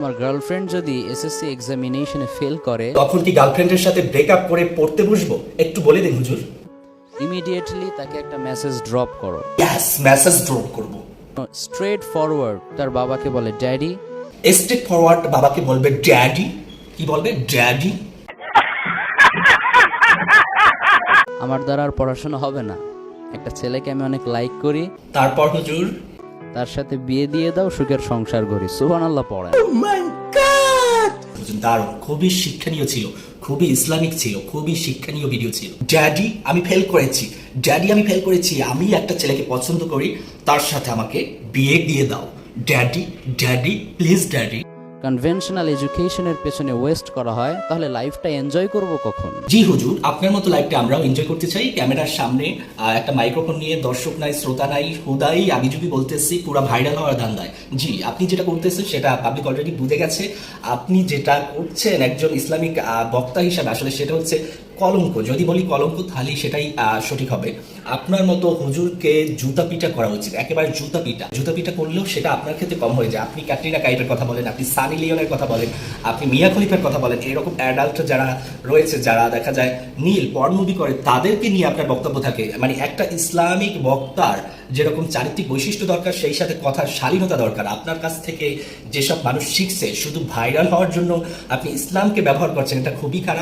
আমার গার্লফ্রেন্ড যদি SSC এক্সামিনেশনে fail করে তখন কি গার্লফ্রেন্ডের সাথে ব্রেকআপ করে পড়তে বসবো? একটু বলে দিন হুজুর। ইমিডিয়েটলি তাকে একটা মেসেজ ড্রপ করো। ইয়েস, মেসেজ ড্রপ করব। স্ট্রেট ফরওয়ার্ড তার বাবাকে বলে ড্যাডি। স্ট্রেট ফরওয়ার্ড বাবাকে বলবে ড্যাডি। কি বলবে? ড্যাডি। আমার দ্বারা আর পড়াশোনা হবে না, একটা ছেলেকে আমি অনেক লাইক করি, তারপর হুজুর? তার সাথে বিয়ে দিয়ে দাও, সুখের সংসার করি। সুবহানাল্লাহ পড়েন। দারুণ, খুবই শিক্ষণীয় ছিল, খুবই ইসলামিক ছিল, খুবই শিক্ষণীয় ভিডিও ছিল। ড্যাডি আমি ফেল করেছি, ড্যাডি আমি ফেল করেছি, আমি একটা ছেলেকে পছন্দ করি, তার সাথে আমাকে বিয়ে দিয়ে দাও। Daddy, daddy, please daddy. Conventional এডুকেশনের পেছনে ওয়েস্ট করা হয়, তাহলে লাইফটা এনজয় করব কখন? জি হুজুর, আপনার মতো লাইফটা আমরাও এনজয় করতে চাই। ক্যামেরার সামনে একটা মাইক্রোফোন নিয়ে, দর্শক নাই, শ্রোতা নাই, হুদাই আমি যদি বলতেছি পুরো ভাইরাল হওয়ার ধান্দায়। জি, আপনি যেটা করতেছেন সেটা পাবলিক অলরেডি বুঝে গেছে। আপনি যেটা করছেন একজন ইসলামিক বক্তা হিসাবে, আসলে সেটা হচ্ছে কলঙ্ক। যদি বলি কলঙ্ক তাহলেই সেটাই সঠিক হবে। আপনার মতো হুজুরকে জুতা পিটা করা উচিত, একেবারে জুতা পিটা করলেও সেটা আপনার ক্ষেত্রে কম হয়ে যায়। আপনি ক্যাটরিনা কাইফের কথা বলেন, আপনি সানি লিওনের কথা বলেন, আপনি মিয়া খলিফার কথা বলেন, এরকম অ্যাডাল্ট যারা রয়েছে, যারা দেখা যায় নীল পর্ন মুভি করে, তাদেরকে নিয়ে আপনার বক্তব্য থাকে। মানে একটা ইসলামিক বক্তার যেরকম চারিত্রিক বৈশিষ্ট্য দরকার, সেই সাথে কথার শালীনতা দরকার। আপনার কাছ থেকে যেসব মানুষ শিখছে, শুধু ভাইরাল হওয়ার জন্য আপনি ইসলামকে ব্যবহার করছেন, এটা খুবই খারাপ।